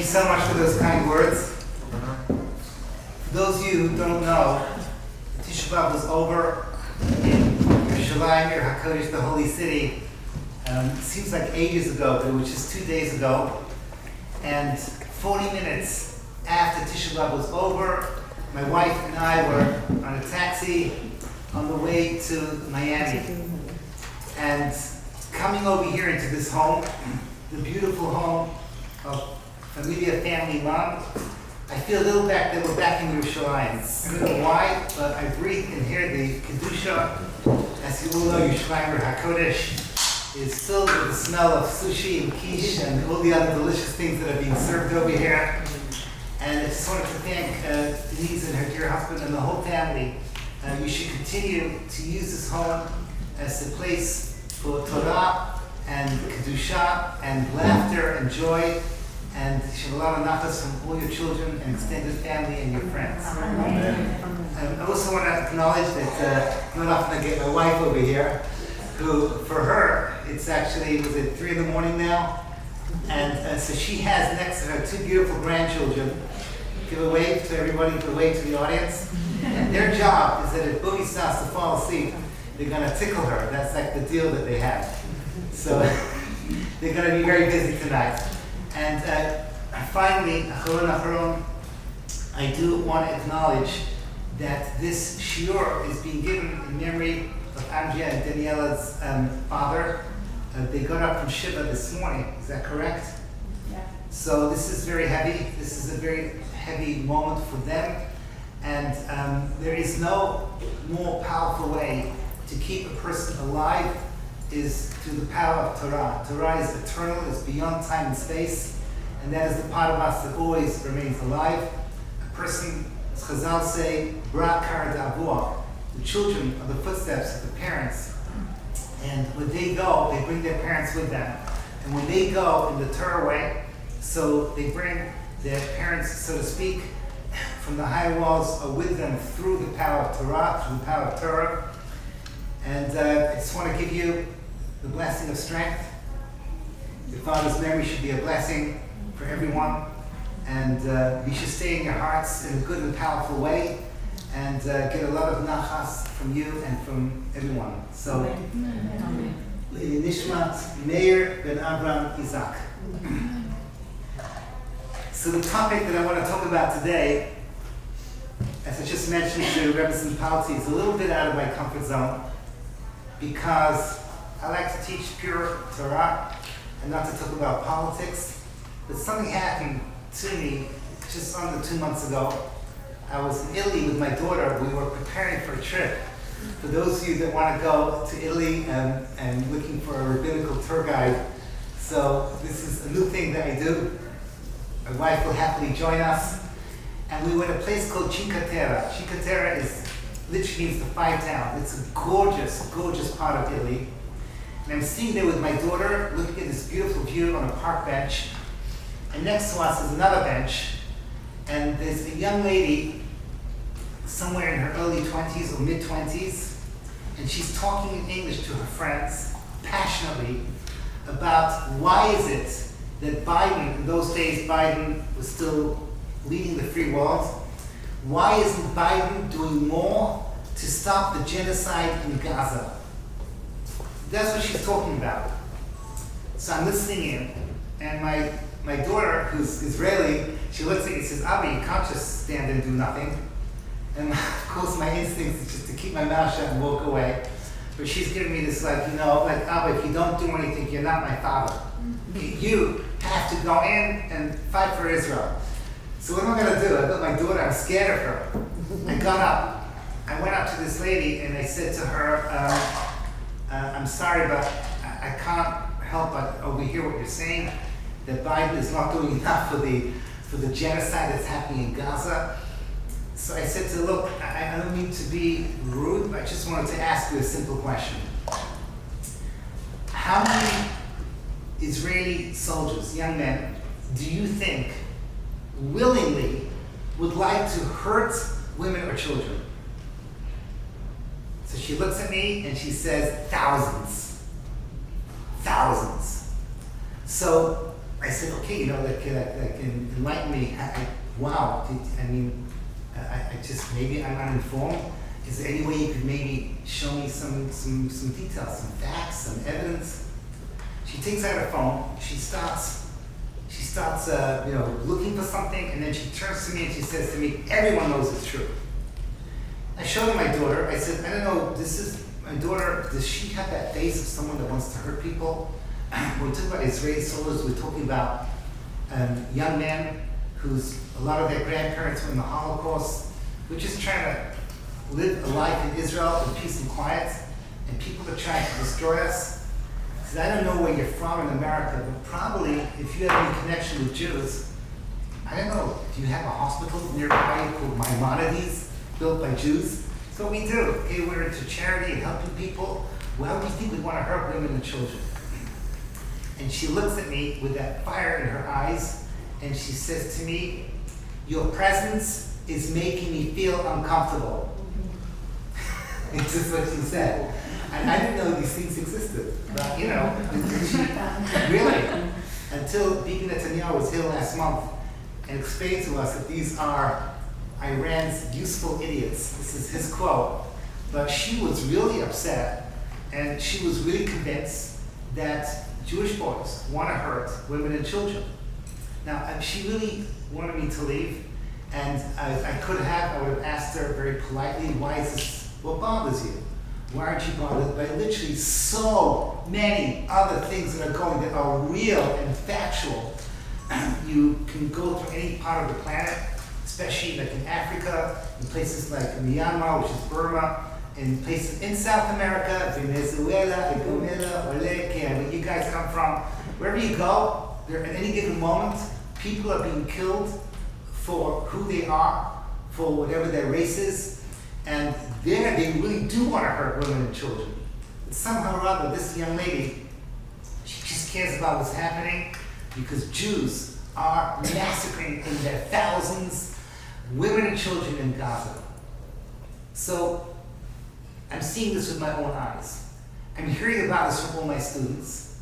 you so much for those kind words. For those of you who don't know, Tisha B'Av was over in Yerushalayim, Ir HaKodesh, the holy city. It seems like ages ago, but it was just 2 days ago. And 40 minutes after Tisha B'Av was over, my wife and I were on a taxi on the way to Miami. And coming over here into this home, the beautiful home of Familia Family Mom, I feel a little back that we're back in Yerushalayim. I don't know why, but I breathe and hear the Kedusha. As you all know, Yerushalayim, Ir HaKodesh, is filled with the smell of sushi and quiche and all the other delicious things that are being served over here. And I just wanted to thank Denise and her dear husband and the whole family. You should continue to use this home as a place for Torah and Kedusha and laughter and joy, and you should have a lot of nachas from all your children and extended family and your friends. I also want to acknowledge that not often I get my wife over here, who for her it's actually, was it 3 in the morning now? And so she has next to her 2 beautiful grandchildren. Give a wave to everybody, give a wave to the audience. And their job is that if Boogie starts to fall asleep, they're going to tickle her. That's like the deal that they have. So they're going to be very busy tonight. And finally, I do want to acknowledge that this shiur is being given in memory of Andrea and Daniela's father. They got up from Shiva this morning. Is that correct? Yeah. So this is very heavy. This is a very heavy moment for them. And there is no more powerful way to keep a person alive is through the power of Torah. Torah is eternal, it's beyond time and space, and that is the part of us that always remains alive. A person, as Chazal say, Brakar Da'avua, the children are the footsteps of the parents. And when they go, they bring their parents with them. And when they go in the Torah way, so they bring their parents, so to speak, from the higher walls with them through the power of Torah, through the power of Torah. And I just want to give you the blessing of strength. Your father's memory should be a blessing for everyone. And you should stay in your hearts in a good and powerful way and get a lot of nachas from you and from everyone. So, Nishmat Meir ben Avram Isaac. So the topic that I want to talk about today, as I just mentioned to Reverend Palti, is a little bit out of my comfort zone because I like to teach pure Torah and not to talk about politics. But something happened to me just under 2 months ago. I was in Italy with my daughter. We were preparing for a trip. For those of you that want to go to Italy and looking for a rabbinical tour guide, so this is a new thing that I do. My wife will happily join us. And we were in a place called Cinque Terre. Cinque Terre literally means the 5 towns. It's a gorgeous, gorgeous part of Italy. And I'm sitting there with my daughter, looking at this beautiful view on a park bench. And next to us is another bench. And there's a young lady, somewhere in her early 20s or mid-20s. And she's talking in English to her friends, passionately, about why is it that Biden, in those days Biden was still leading the free world, why isn't Biden doing more to stop the genocide in Gaza? That's what she's talking about. So I'm listening in, and my daughter, who's Israeli, she looks at me and says, Abba, you can't just stand and do nothing. And of course my instinct is just to keep my mouth shut and walk away. But she's giving me this Abba, if you don't do anything, you're not my father. You have to go in and fight for Israel. So what am I going to do? I got my daughter, I'm scared of her. I got up. I went up to this lady and I said to her, I'm sorry, but I can't help but overhear what you're saying, that Biden is not doing enough for the genocide that's happening in Gaza. So I said to her, look, I don't mean to be rude, but I just wanted to ask you a simple question. How many Israeli soldiers, young men, do you think willingly would like to hurt women or children? So she looks at me and she says, thousands. Thousands. So I said, okay, that can enlighten me. Wow, I just, maybe I'm uninformed. Is there any way you could maybe show me some details, some facts, some evidence? She takes out her phone, she starts looking for something, and then she turns to me and she says to me, everyone knows it's true. I showed her my daughter. I said, I don't know, this is my daughter, does she have that face of someone that wants to hurt people? We're talking about Israeli soldiers, we're talking about young men a lot of their grandparents were in the Holocaust. We're just trying to live a life in Israel in peace and quiet, and people are trying to destroy us. I said, I don't know where you're from in America, but probably if you have any connection with Jews, I don't know, do you have a hospital nearby called Maimonides, built by Jews? So we do. Okay, we're into charity and helping people. Why do you think we want to hurt women and children? And she looks at me with that fire in her eyes, and she says to me, your presence is making me feel uncomfortable. It's just what she said. And I didn't know these things existed. But, really, until Bibi Netanyahu was here last month and explained to us that these are Iran's useful idiots. This is his quote. But she was really upset, and she was really convinced that Jewish boys want to hurt women and children. Now, she really wanted me to leave, and I would have asked her very politely, why is this, what bothers you? Why aren't you bothered by literally so many other things that are going that are real and factual? You can go through any part of the planet, especially like in Africa, in places like Myanmar, which is Burma, in places in South America, Venezuela, Guyana, where you guys come from. Wherever you go, there at any given moment, people are being killed for who they are, for whatever their race is, and there they really do want to hurt women and children. But somehow or other, this young lady, she just cares about what's happening because Jews are massacring in their thousands women and children in Gaza. So I'm seeing this with my own eyes. I'm hearing about this from all my students,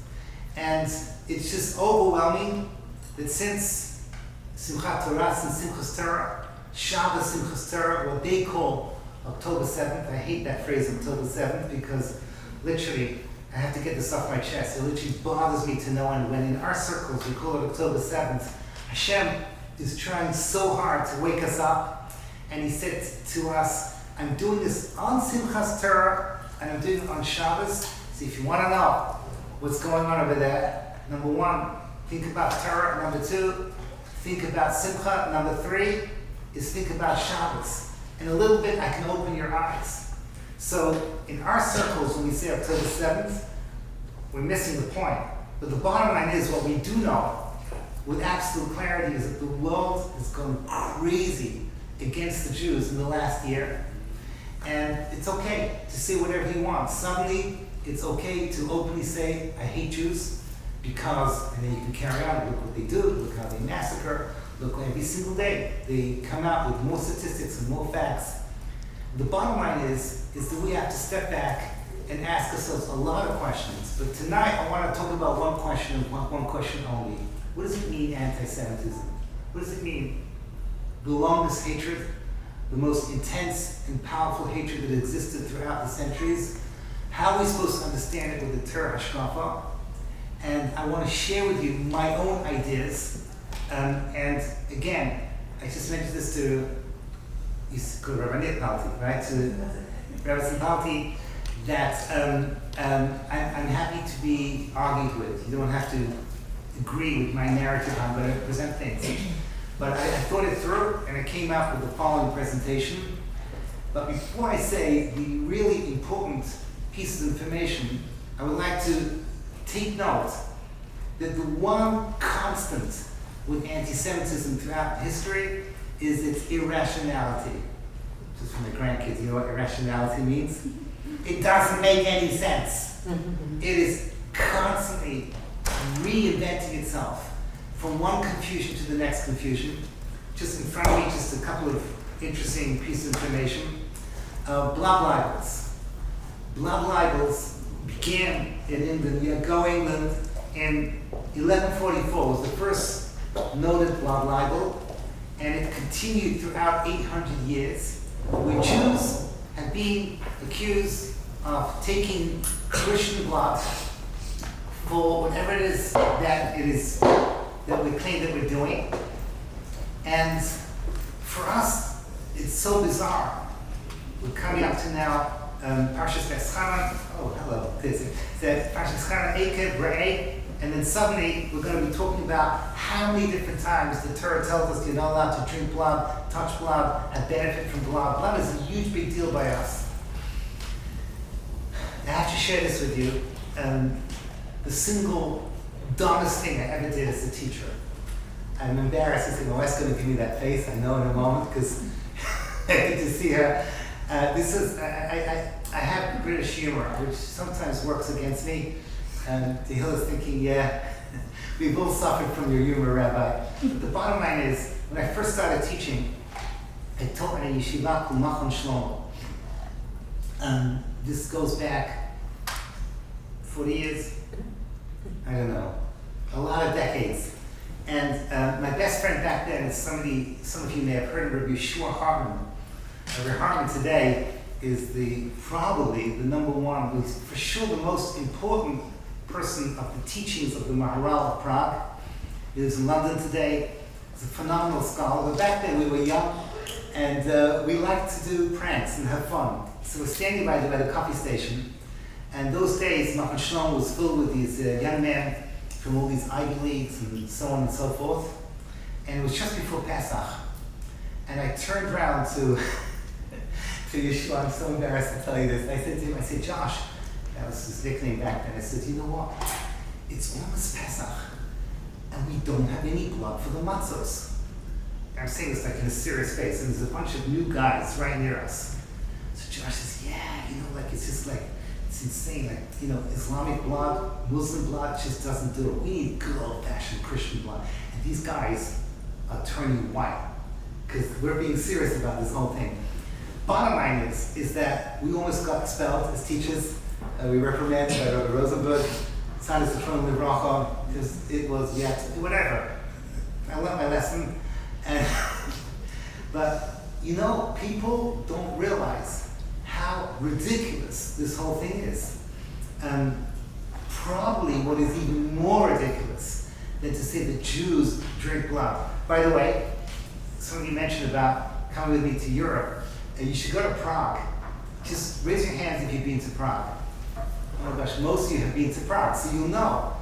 and it's just overwhelming that since Simchat Torah, since Simchas Torah, Shabbos Simchas Torah, what they call October 7th, I hate that phrase October 7th because literally, I have to get this off my chest. It literally bothers me to know, and when in our circles we call it October 7th, Hashem is trying so hard to wake us up, and He said to us, I'm doing this on Simchas Torah, and I'm doing it on Shabbos. So if you want to know what's going on over there, number one, think about Torah. Number two, think about Simcha. Number three is think about Shabbos. In a little bit, I can open your eyes. So in our circles, when we say October 7th, we're missing the point. But the bottom line is, what we do know with absolute clarity is that the world has gone crazy against the Jews in the last year. And it's okay to say whatever you want. Suddenly, it's okay to openly say, I hate Jews, because, and then you can carry on, look what they do, look how they massacre, look every single day. They come out with more statistics and more facts. The bottom line is that we have to step back and ask ourselves a lot of questions. But tonight, I want to talk about one question and one question only. What does it mean, anti-Semitism? What does it mean? The longest hatred, the most intense and powerful hatred that existed throughout the centuries. How are we supposed to understand it with the Torah Hashkafa? And I want to share with you my own ideas. And again, I just mentioned this to Rabbi Nitnalti, right? To Rabbi Nitnalti, that I'm happy to be argued with. You don't have to agree with my narrative. I'm going to present things. But I thought it through, and I came out with the following presentation. But before I say the really important piece of information, I would like to take note that the one constant with anti-Semitism throughout history is its irrationality. Just for my grandkids, you know what irrationality means? It doesn't make any sense. It is constantly reinventing itself from one confusion to the next confusion. Just in front of me, just a couple of interesting pieces of information. Blood libels. Blood libels began in England. You go England, in 1144 was the first noted blood libel, and it continued throughout 800 years, where Jews have been accused of taking Christian blood for whatever it is that we claim that we're doing. And for us, it's so bizarre. We're coming up to now Parshas Beschana. Oh, hello. Parshas Beschana, Ekev, Re'eh, and then suddenly we're going to be talking about how many different times the Torah tells us you're not allowed to drink blood, touch blood, and benefit from blood. Blood is a huge big deal by us. I have to share this with you. The single dumbest thing I ever did as a teacher. I'm embarrassed to say my wife's going to give me that face. I know in a moment because I get to see her. I have British humor, which sometimes works against me. And Tehillah is thinking, yeah, we've all suffered from your humor, Rabbi. But the bottom line is, when I first started teaching, I taught in a yeshiva called Machon Shlomo. This goes back 40 years, I don't know, a lot of decades. And my best friend back then is some of you may have heard of Rabbi Yeshua Hartman. Rabbi Hartman today is probably the number one, who's for sure the most important person of the teachings of the Maharal of Prague. He lives in London today. He's a phenomenal scholar. But back then we were young and we liked to do pranks and have fun. So we're standing by the coffee station, and those days Machon Shlomo was filled with these young men from all these Ivy Leagues and so on and so forth. And it was just before Pesach. And I turned around to Yeshua, I'm so embarrassed to tell you this. I said to him, Josh, that was his nickname back then. I said, you know what? It's almost Pesach, and we don't have any blood for the matzos. I'm saying this like in a serious face, and there's a bunch of new guys right near us. So Josh says, yeah, it's just like, it's insane. Like, Islamic blood, Muslim blood just doesn't do it. We need good old-fashioned Christian blood. And these guys are turning white because we're being serious about this whole thing. Bottom line is that we almost got expelled as teachers. We reprimanded by Rabbi Rosenberg, Tzaddik Zechron Livracha, because it was, whatever. I learned my lesson. But, people don't realize how ridiculous this whole thing is. Probably what is even more ridiculous than to say that Jews drink blood. By the way, somebody mentioned about coming with me to Europe. You should go to Prague. Just raise your hands if you've been to Prague. Oh my gosh, most of you have been to Prague, so you'll know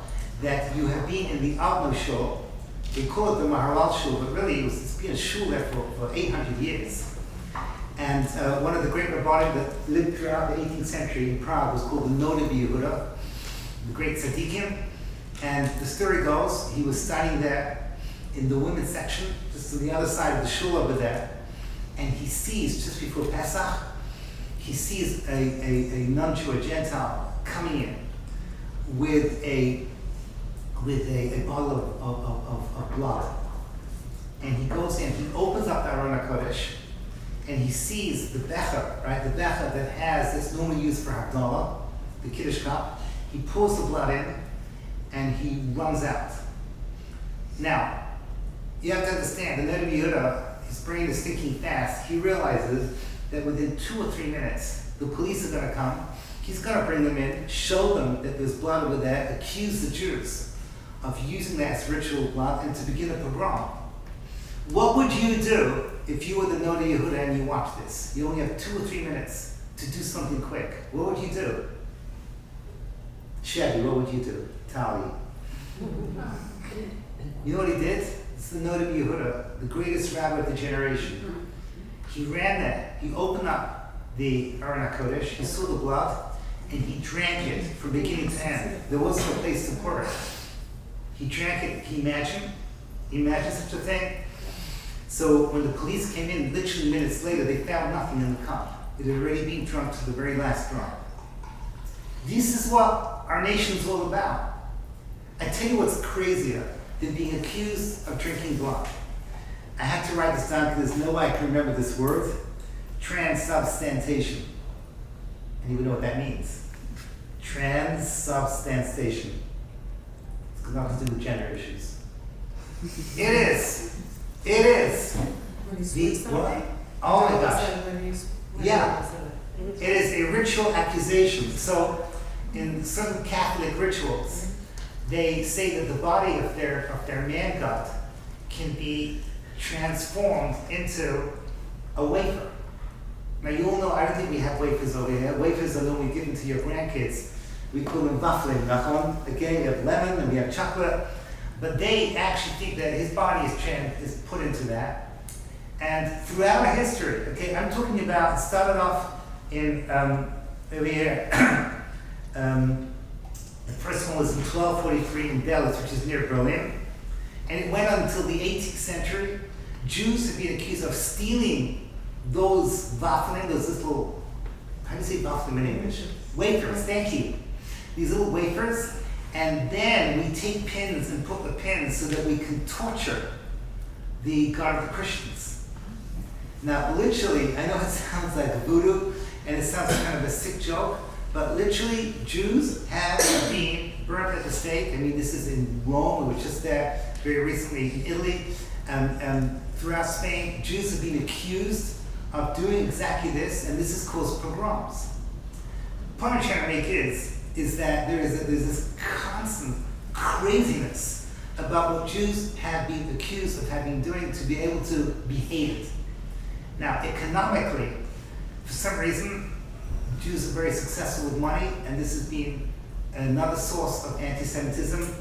that you have been in the Altno Shul. They call it the Maharal Shul, but really it's been a shul there for 800 years. And one of the great Rabbanim that lived throughout the 18th century in Prague was called the Noda B'Yehuda, the great tzaddikim. And the story goes, he was studying there in the women's section, just on the other side of the shul over there, and he sees, just before Pesach, he sees a non-Jew, a Gentile, coming in with a bottle of blood. And he goes in, he opens up the Aron HaKodesh, and he sees the becher, right? The becher that's normally used for Havdalah, the Kiddush cup. He pours the blood in, and he runs out. Now, you have to understand, the Noda B'Yehuda, his brain is thinking fast. He realizes that within 2 or 3 minutes, the police are going to come. He's going to bring them in, show them that there's blood over there, accuse the Jews of using that as ritual blood, and to begin a pogrom. What would you do if you were the Noda B'Yehuda and you watched this? You only have 2 or 3 minutes to do something quick. What would you do? Chevy, what would you do? Tali. You know what he did? It's the Noda B'Yehuda, the greatest rabbi of the generation. He ran there. He opened up the Aron HaKodesh. He saw the blood, and he drank it from beginning to end. There wasn't a place to pour it. He drank it. Can you imagine? Can you imagine such a thing? So when the police came in, literally minutes later, they found nothing in the cup. It had already been drunk to the very last drop. This is what our nation's all about. I tell you what's crazier than being accused of drinking blood. I had to write this down because there's no way I can remember this word. Transubstantiation. Anyone know what that means? Transubstantiation. got nothing to do with gender issues. It is. It is. Oh my gosh. Yeah. It is a ritual accusation. So in certain Catholic rituals, they say that the body of their man god can be transformed into a wafer. Now you all know, I don't think we have wafers over here. Wafers are normally given to your grandkids. We call them waflim, nachon. Again, we have lemon and we have chocolate. But they actually think that his body is put into that. And throughout our history, okay, I'm talking about, it started off in, over here, the first one was in 1243 in Belitz, which is near Berlin. And it went on until the 18th century. Jews have been accused of stealing those waflim, those little, how do you say waflim in English? Wafers, thank you. These little wafers. And then we take pins and put the pins so that we can torture the God of the Christians. Now, literally, I know it sounds like voodoo, and it sounds like kind of a sick joke, but literally, Jews have been burnt at the stake. I mean, this is in Rome. We were just there very recently in Italy. Throughout Spain, Jews have been accused of doing exactly this, and this has caused pogroms. The point I'm trying to make is that there's this constant craziness about what Jews have been accused of having doing to be able to be hated. Now, economically, for some reason, Jews are very successful with money, and this has been another source of anti-Semitism.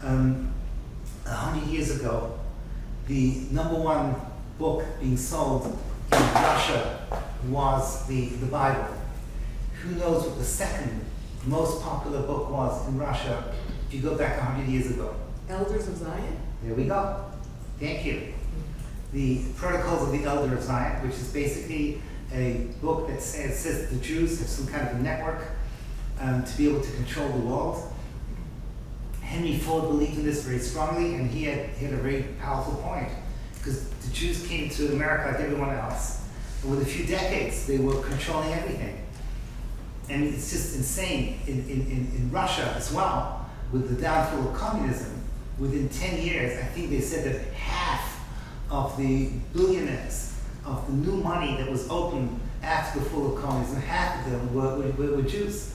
100 years ago, the #1 book being sold in Russia was the Bible. Who knows what the second most popular book was in Russia if you go back 100 years ago? Elders of Zion? There we go. Thank you. The Protocols of the Elder of Zion, which is basically a book that says the Jews have some kind of a network to be able to control the world. Henry Ford believed in this very strongly, and he had a very powerful point, because the Jews came to America like everyone else, and within a few decades they were controlling everything. And it's just insane. In Russia as well, with the downfall of communism, within 10 years, I think they said that half of the billionaires, of the new money that was opened after the fall of communism, half of them were Jews.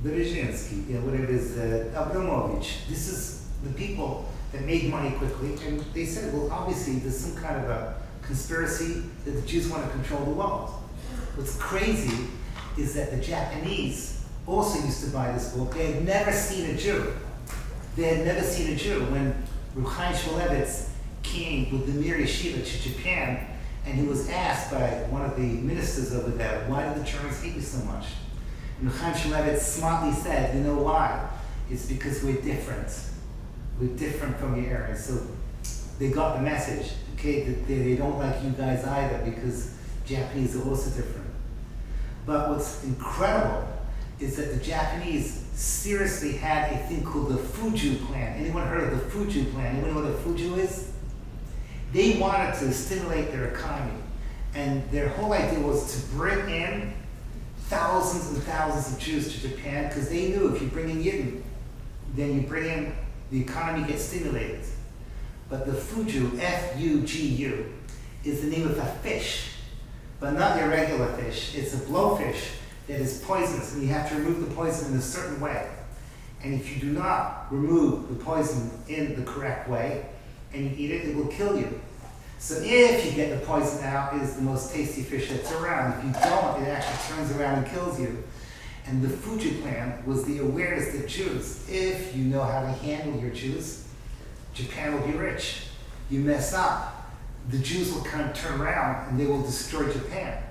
Berezhinsky, whatever it is, Abramovich. This is the people that made money quickly, and they said, well, obviously there's some kind of a conspiracy that the Jews want to control the world. What's crazy is that the Japanese also used to buy this book. They had never seen a Jew. They had never seen a Jew. When Rav Chaim Shmulevitz came with the Mir Yeshiva to Japan, and he was asked by one of the ministers over there, why do the Germans hate you so much? And Rav Chaim Shmulevitz smartly said, you know why? It's because we're different. We're different from your area. So they got the message, okay, that they don't like you guys either, because Japanese are also different. But what's incredible is that the Japanese seriously had a thing called the Fuju Plan. Anyone heard of the Fuju Plan? Anyone know what a Fuju is? They wanted to stimulate their economy. And their whole idea was to bring in thousands and thousands of Jews to Japan, because they knew if you bring in Yidden, then you bring in, the economy gets stimulated. But the Fuju, F-U-G-U, is the name of a fish. But not your regular fish. It's a blowfish that is poisonous, and you have to remove the poison in a certain way. And if you do not remove the poison in the correct way, and you eat it, it will kill you. So if you get the poison out, it is the most tasty fish that's around. If you don't, it actually turns around and kills you. And the Fuji Plan was the awareness that Jews, if you know how to handle your Jews, Japan will be rich. You mess up, the Jews will kind of turn around and they will destroy Japan.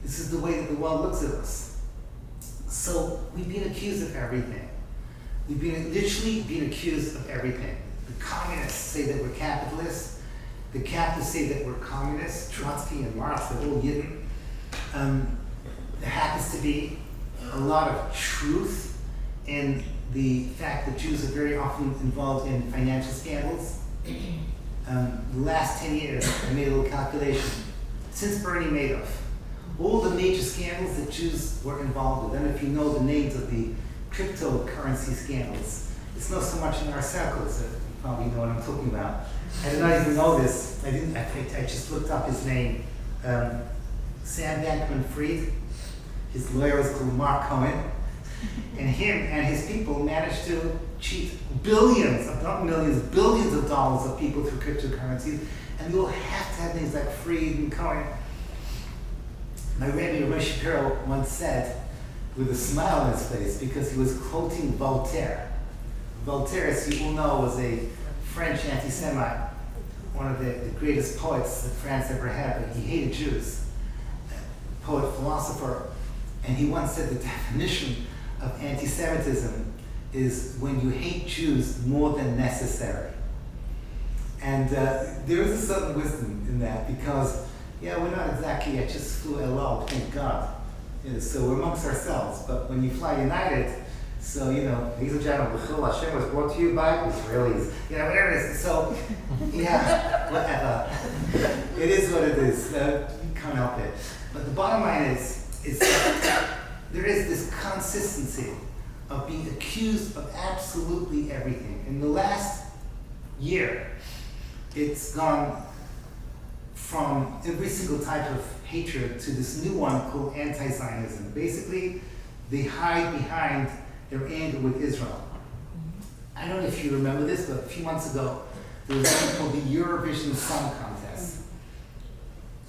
This is the way that the world looks at us. So we've been accused of everything. We've been literally been accused of everything. The communists say that we're capitalists. The capitalists say that we're communists. Trotsky and Marx, they're all Yidden. There happens to be a lot of truth in the fact that Jews are very often involved in financial scandals. The last 10 years, I made a little calculation. Since Bernie Madoff, all the major scandals that Jews were involved with, and if you know the names of the cryptocurrency scandals. It's not so much in our circles. You probably know what I'm talking about. I did not even know this. I just looked up his name. Sam Bankman-Fried. His lawyer was called Mark Cohen. And him and his people managed to cheat billions, not millions, billions of dollars of people through cryptocurrencies. And we all have to have things like Fried and Cohen. My Rabbi Rav Moshe Shapira once said, with a smile on his face, because he was quoting Voltaire. Voltaire, as you all know, was a French anti-Semite, one of the greatest poets that France ever had, but he hated Jews. Poet, philosopher, and he once said the definition of anti-Semitism is when you hate Jews more than necessary. And there is a certain wisdom in that, because we're not exactly at just flu elul, thank God. So we're amongst ourselves, but when you fly United, so ladies and gentlemen, B'chil Hashem was brought to you by Israelis. Whatever it is. So whatever. It is what it is. You can't help it. But the bottom line is that there is this consistency of being accused of absolutely everything. In the last year, it's gone from every single type of hatred to this new one called anti-Zionism. Basically, they hide behind their anger with Israel. I don't know if you remember this, but a few months ago, there was something called the Eurovision Song Contest.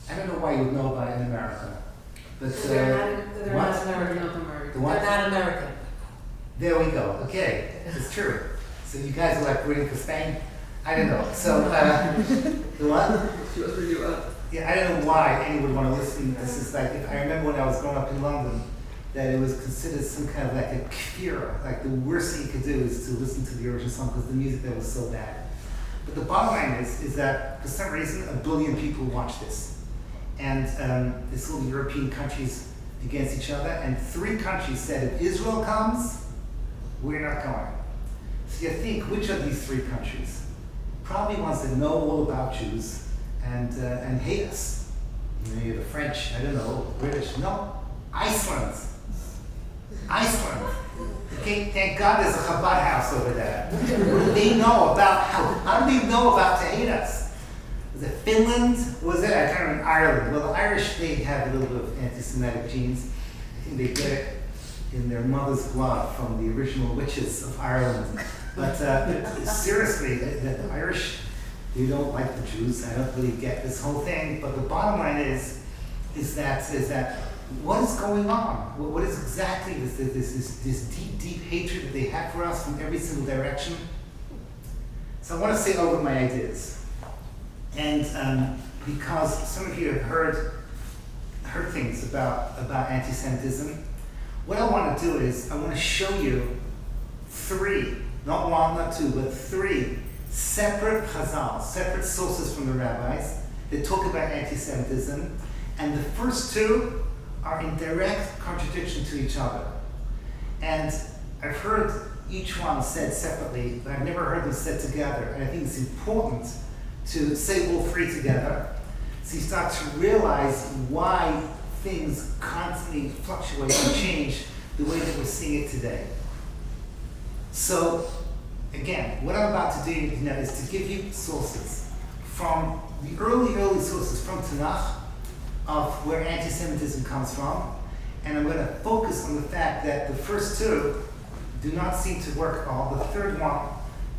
I don't know why you would know about it in America. But they're not American. They're not American. There we go. Okay, it's true. So you guys are like rooting for Spain? I don't know. So, the what? She was really well. Yeah, I don't know why anyone would want to listen. This is like, if I remember when I was growing up in London, that it was considered some kind of like a kfira, like the worst thing you could do is to listen to the original song because the music there was so bad. But the bottom line is that for some reason, 1 billion people watch this. And it's all the European countries against each other, and 3 countries said, if Israel comes, we're not going. So you think, which of these 3 countries? Probably ones that know all about Jews and hate us. Maybe the French, I don't know, British, no, Iceland. Okay, thank God there's a Chabad house over there. What do they know about, how do they know about to hate us? Was it Finland? Was it? I can't remember. Ireland. Well, the Irish, they have a little bit of anti-Semitic genes. I think they get it in their mother's blood from the original witches of Ireland. But seriously, the Irish, they don't like the Jews. I don't really get this whole thing. But the bottom line is that what is going on? What is exactly this deep hatred that they have for us from every single direction? So I want to say over my ideas. And because some of you have heard things about anti-Semitism, what I want to do is I want to show you 3, not 1, not 2, but 3 separate chazal, separate sources from the rabbis that talk about anti-Semitism, and the first 2 are in direct contradiction to each other. And I've heard each one said separately, but I've never heard them said together, and I think it's important to say all 3 together, so you start to realize why things constantly fluctuate and change the way that we're seeing it today. So, again, what I'm about to do is to give you sources from the early sources from Tanakh of where anti-Semitism comes from, and I'm going to focus on the fact that the first 2 do not seem to work at all. The third one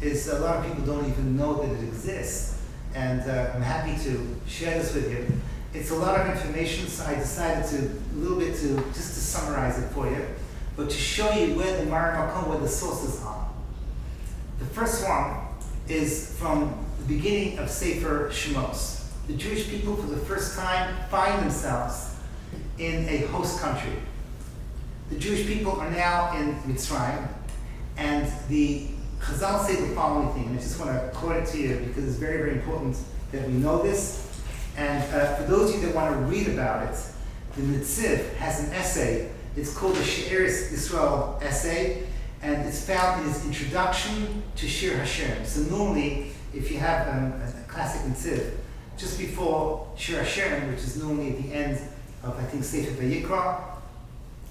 is a lot of people don't even know that it exists, and I'm happy to share this with you. It's a lot of information, so I decided to summarize it for you, but to show you where where the sources are. The first one is from the beginning of Sefer Shemos. The Jewish people, for the first time, find themselves in a host country. The Jewish people are now in Mitzrayim, and the Chazal say the following thing, and I just want to quote it to you because it's very, very important that we know this. And for those of you that want to read about it, the Netziv has an essay. It's called the She'eris Yisrael essay, and it's found in his introduction to Shir Hashem. So normally, if you have a classic Netziv, just before Shir Hashem, which is normally at the end of, I think, Sefer Vayikra,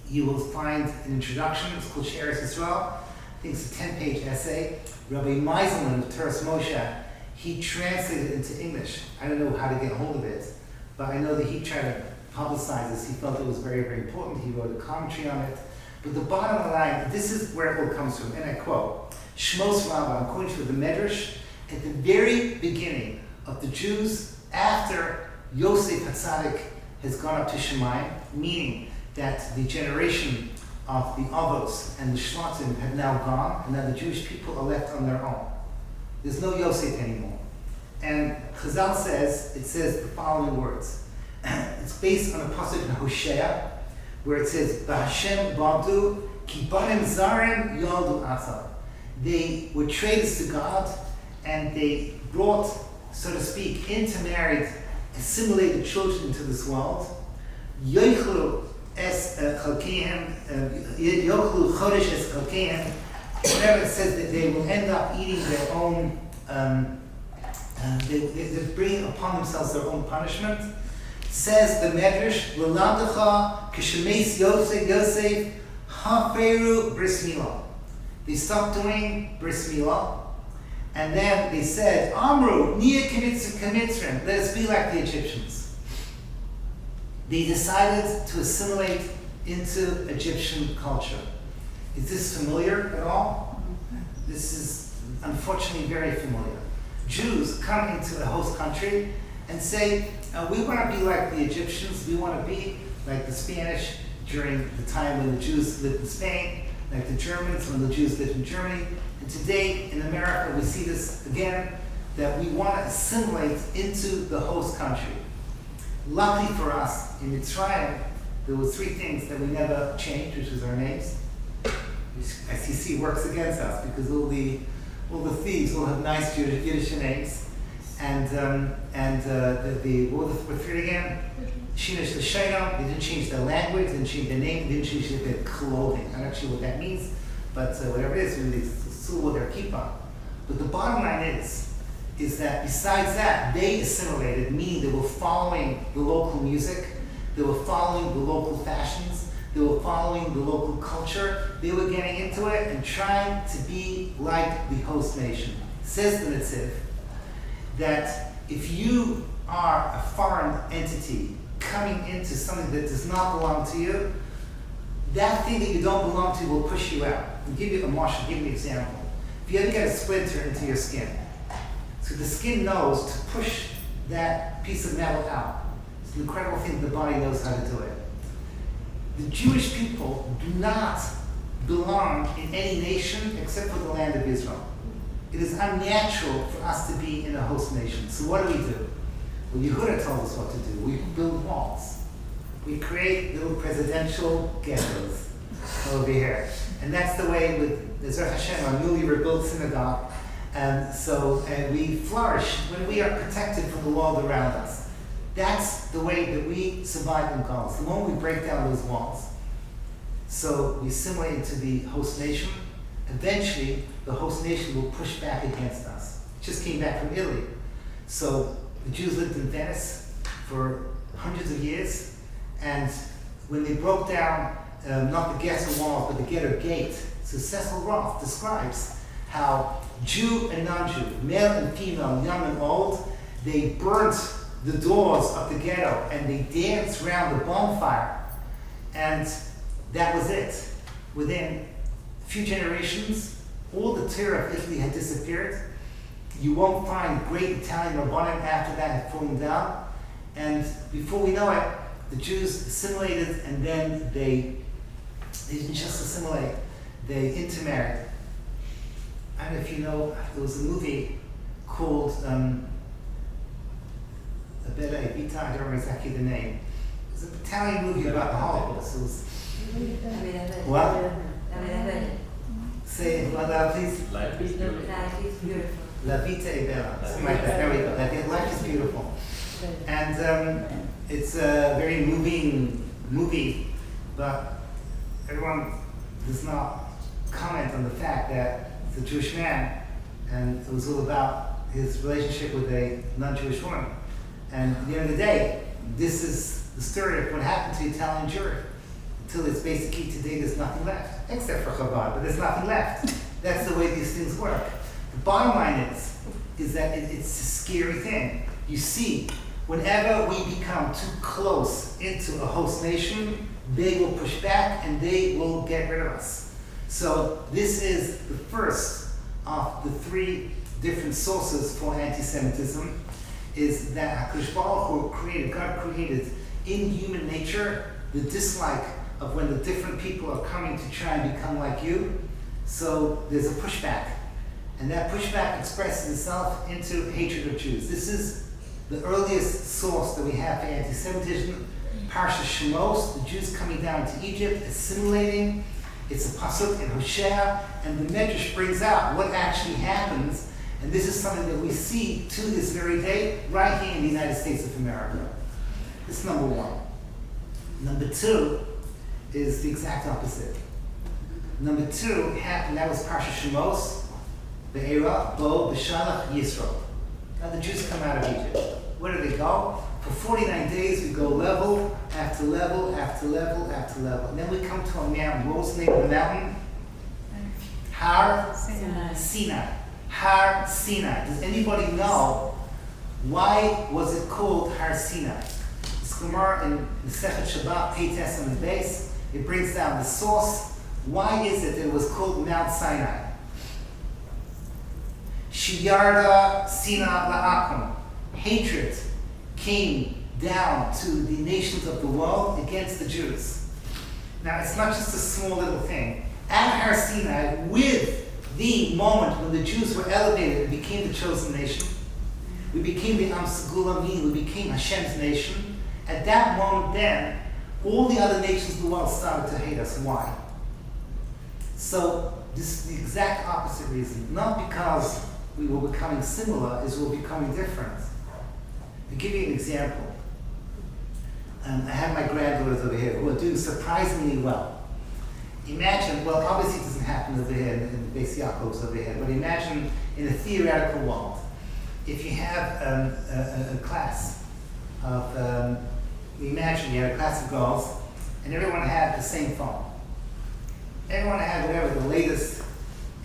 you will find an introduction. It's called She'eres Yisrael. I think it's a 10-page essay. Rabbi Meiselman of Torah Moshe, he translated it into English. I don't know how to get hold of it, but I know that he tried to publicize this. He felt it was very, very important. He wrote a commentary on it. But the bottom line, this is where it all comes from, and I quote, Shmos Rabbah, I'm quoting from the Medrash, at the very beginning of the Jews, after Yosef HaTzadik has gone up to Shemayim, meaning that the generation of the Avos and the Shvatim have now gone, and now the Jewish people are left on their own. There's no Yosef anymore. And Chazal says the following words. It's based on a passage in Hosea, where it says, B'Hashem ba'du ki banim zarem yaldu atzal. They were traitors to God, and they brought, so to speak, intermarried, assimilated children into this world. Yochlu es chalkeihem, yochlu chodesh es chalkeihem. Whenever it says that they will end up eating their own, they bring upon themselves their own punishment. Says the Medrash, L'lamdecha kishemes Yosef haferu bris milah. They stopped doing bris milah, and then they said, Amru nia kamitzrim, let us be like the Egyptians. They decided to assimilate into Egyptian culture. Is this familiar at all? This is unfortunately very familiar. Jews come into a host country and say, we want to be like the Egyptians, we want to be like the Spanish during the time when the Jews lived in Spain, like the Germans when the Jews lived in Germany. And today in America we see this again, that we want to assimilate into the host country. Luckily for us, in Mitzrayim, there were three things that we never changed, which was our names. As you see, works against us because all the thieves all have nice Yiddish names. And what were the three again? Shinish L'Shayim, they didn't change their language, they didn't change their name, they didn't change their clothing. I'm not sure what that means, but whatever it is, really, they still wore their kippah. But the bottom line is that besides that, they assimilated, meaning they were following the local music, they were following the local fashions, they were following the local culture, they were getting into it and trying to be like the host nation. Says the Netziv, that if you are a foreign entity coming into something that does not belong to you, that thing that you don't belong to will push you out. I'll give you a marshal, give you an example. If you ever get a splinter into your skin, so the skin knows to push that piece of metal out. It's an incredible thing, the body knows how to do it. The Jewish people do not belong in any nation except for the land of Israel. It is unnatural for us to be in a host nation. So what do? Well, Yehuda told us what to do. We build walls. We create little presidential ghettos over here. And that's the way with Ezra Hashem, our newly rebuilt synagogue. And we flourish when we are protected from the world around us. That's the way that we survive in Gaul. The moment we break down those walls. So we assimilate into the host nation. Eventually, the host nation will push back against us. It just came back from Italy. So the Jews lived in Venice for hundreds of years, and when they broke down not the ghetto walls, but the ghetto gate, so Cecil Roth describes how Jew and non-Jew, male and female, young and old, they burnt the doors of the ghetto and they danced around the bonfire, and that was it. Within a few generations, all the Torah of Italy had disappeared. You won't find great Italian Rabbanim after that had fallen down. And before we know it, the Jews assimilated, and then they didn't just assimilate, they intermarried. I don't know if you know, there was a movie called Bella e Vita, I don't remember exactly the name. It was an Italian movie about the Holocaust. It was, what? Say it loud, please. Life is beautiful. Life is beautiful. La Vita e Bella, something like that. There we go. I think life is beautiful. And it's a very moving movie, but everyone does not comment on the fact that it's a Jewish man, and it was all about his relationship with a non-Jewish woman. And at the end of the day, this is the story of what happened to the Italian Jewry. till it's basically today there's nothing left, except for Chabad, but there's nothing left. That's the way these things work. The bottom line is that it's a scary thing. You see, whenever we become too close into a host nation, they will push back and they will get rid of us. So this is the first of the three different sources for anti-Semitism, is that HaKadosh Baruch Hu God created in human nature the dislike of when the different people are coming to try and become like you. So there's a pushback. And that pushback expresses itself into hatred of Jews. This is the earliest source that we have for anti-Semitism. Parsha Shemos, the Jews coming down to Egypt, assimilating. It's a pasuk in Hosea, and the Medrash brings out what actually happens. And this is something that we see to this very day, right here in the United States of America. This is number one. Number two is the exact opposite. Number two happened, that was Parsha Shemos, Be'era, Bo, B'Shalach, Yisro. Now the Jews come out of Egypt. Where do they go? For 49 days we go level after level after level after level. And then we come to a mountain. What was the name of the mountain? Har Sinai. Har Sinai. Does anybody know why was it called Har Sinai? It's Gemara in the Sechet Shabbat, Pei Testament base. It brings down the source. Why is it that it was called Mount Sinai? Shiyarda Sina La'akum. Hatred came down to the nations of the world against the Jews. Now, it's not just a small little thing. At Har Sinai, with the moment when the Jews were elevated and became the chosen nation, we became the Am Segula, meaning we became Hashem's nation. At that moment then, all the other nations of the world started to hate us. Why? So, this is the exact opposite reason. Not because we were becoming similar, is we're becoming different. To give you an example, I have my granddaughters over here who are doing surprisingly well. Imagine, well, obviously it doesn't happen over here in the Beis Yaakov's over here, but imagine in a theoretical world, if you have a class of, imagine you had a class of girls and everyone had the same phone. Everyone had whatever, the latest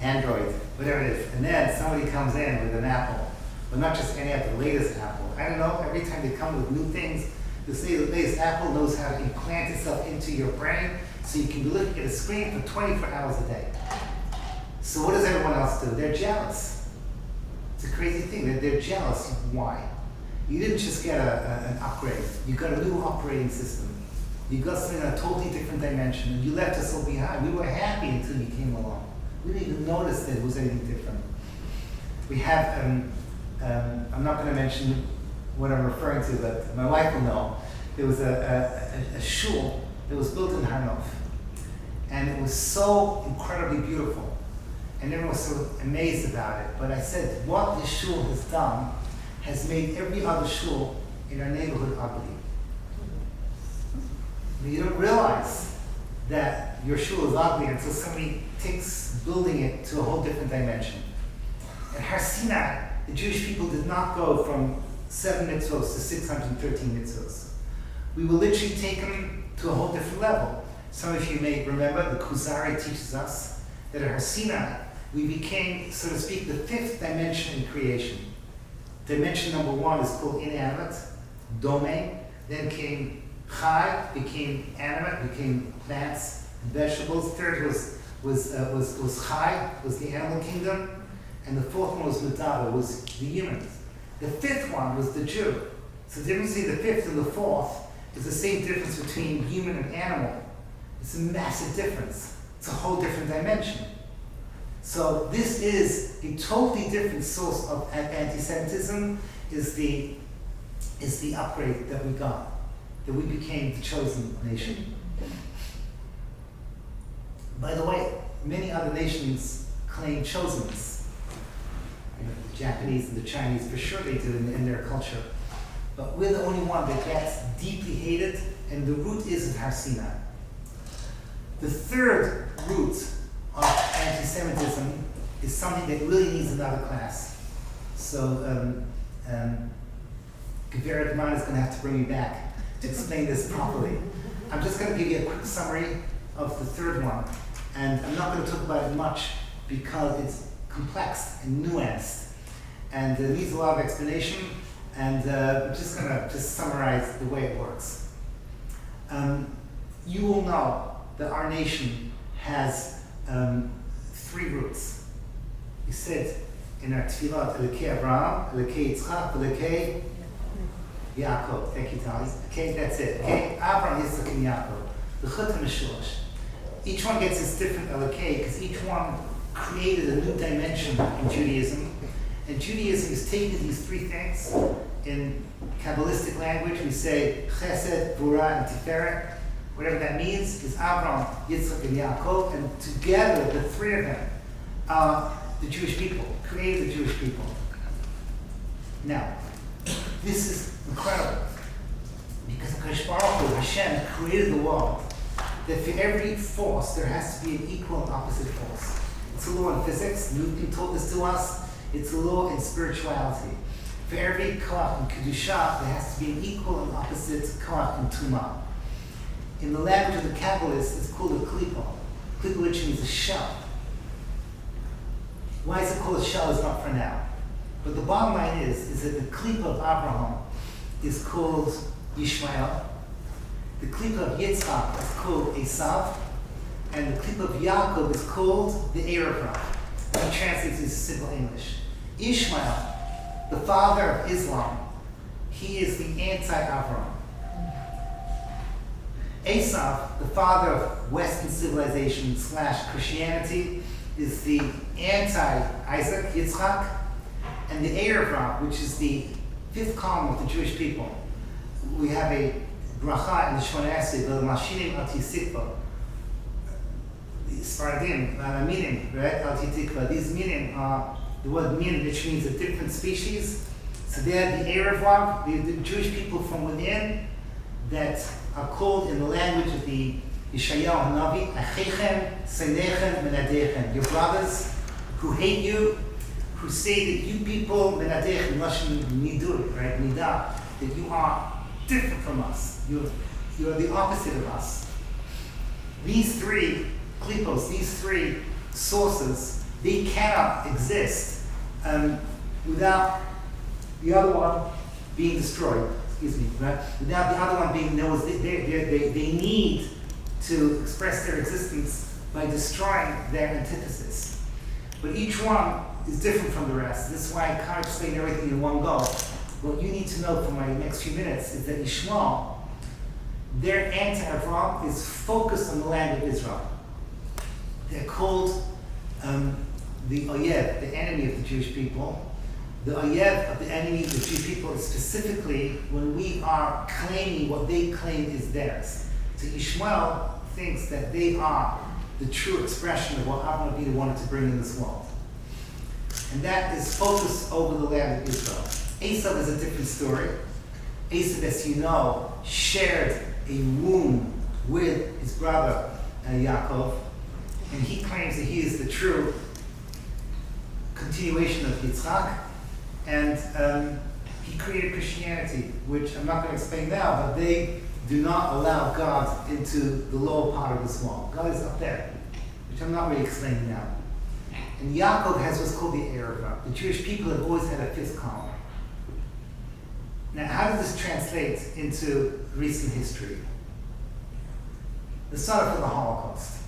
Android, whatever it is, and then somebody comes in with an Apple. But not just any Apple, the latest Apple. I don't know, every time they come with new things, they say the latest Apple knows how to implant itself into your brain so you can be looking at a screen for 24 hours a day. So what does everyone else do? They're jealous. It's a crazy thing, they're jealous. Why? You didn't just get an upgrade, you got a new operating system. You got something in a totally different dimension, and you left us all behind. We were happy until you came along. We didn't even notice that it was anything different. We have, I'm not going to mention what I'm referring to, but my wife will know. There was a shul that was built in Har Nof, and it was so incredibly beautiful, and everyone was so amazed about it. But I said, what this shul has done has made every other shul in our neighborhood ugly. You don't realize that your shul is ugly until somebody takes building it to a whole different dimension. At Har Sinai, the Jewish people did not go from 7 mitzvos to 613 mitzvos. We were literally taken to a whole different level. Some of you may remember the Kuzari teaches us that at Har Sinai, we became, so to speak, the fifth dimension in creation. Dimension number one is called inanimate, domain. Then came chai, became animate, became plants and vegetables. Third was chai, was the animal kingdom. And the fourth one was Medava, was the humans. The fifth one was the Jew. So the difference between the fifth and the fourth is the same difference between human and animal. It's a massive difference. It's a whole different dimension. So this is a totally different source of anti-Semitism, is the upgrade that we got, that we became the chosen nation. By the way, many other nations claim chosenness. The Japanese and the Chinese, for sure they do in their culture. But we're the only one that gets deeply hated, and the root is in Har Sinai. The third root of anti-Semitism is something that really needs another class. So Geveret Man is going to have to bring me back to explain this properly. I'm just going to give you a quick summary of the third one, and I'm not going to talk about it much because it's complex and nuanced, and needs a lot of explanation, and I'm just going to summarize the way it works. You will know that our nation has 3 roots. We said in our tefillot, Elokei Avraham, Elokei Yitzchak, Elokei Yaakov. Thank you, Tali. Okay, that's it. Okay, Avraham, Yitzchak, and Yaakov. The Chut HaMishulash. Each one gets its different Elokei because each one created a new dimension in Judaism. And Judaism is taking these 3 things. In Kabbalistic language, we say Chesed, Gvura, and Tiferet. Whatever that means is Avraham, Yitzchak, and Yaakov, and together the 3 of them are the Jewish people, created the Jewish people. Now, this is incredible because HaKadosh Baruch Hu, Hashem, created the world that for every force there has to be an equal and opposite force. It's a law in physics. Newton taught this to us. It's a law in spirituality. For every koach in Kedusha, there has to be an equal and opposite koach in Tumah. In the language of the Kabbalists, it's called a klipa. Klipa, which means a shell. Why is it called a shell is not for now. But the bottom line is that the klipa of Abraham is called Yishmael. The klipa of Yitzchak is called Esav. And the klipa of Yaakov is called the Erev. That translates into simple English. Ishmael, the father of Islam, he is the anti-Avraham. Esav, the father of Western civilization / Christianity, is the anti-Isaac, Yitzchak, and the Erev, which is the 5th column of the Jewish people. We have a bracha in the Shemona Esrei, the Mashinim Antisikva. The Sfaradim, minim, right? Antitikva. These minim are the word min, which means a different species. So they're the Erev, the Jewish people from within that are called in the language of the Yeshayahu Hanavi, Achechem, Seinechem, Menadechem. Your brothers who hate you, who say that you people, Menadechem, Lashon Nidur, right? Nidah, that you are different from us. You are the opposite of us. These 3 klipos, these 3 sources, they cannot exist without the other one being destroyed. Excuse me, right? Without the other one being known, they need to express their existence by destroying their antithesis. But each one is different from the rest. This is why I can't explain everything in one go. What you need to know for my next few minutes is that Yishmael, their anti-Avraham, is focused on the land of Israel. They're called the Oyev, the enemy of the Jewish people. The Oyev of the enemy of the Jewish people is specifically when we are claiming what they claim is theirs. So Yishmael thinks that they are the true expression of what Avraham Avinu wanted to bring in this world. And that is focused over the land of Israel. Esav is a different story. Esav, as you know, shared a womb with his brother Yaakov, and he claims that he is the true continuation of Yitzchak, and he created Christianity, which I'm not going to explain now, but they do not allow God into the lower part of this wall. God is up there, which I'm not really explaining now. And Yaakov has what's called the Erev. The Jewish people have always had a 5th column. Now, how does this translate into recent history? Let's start off with the Holocaust.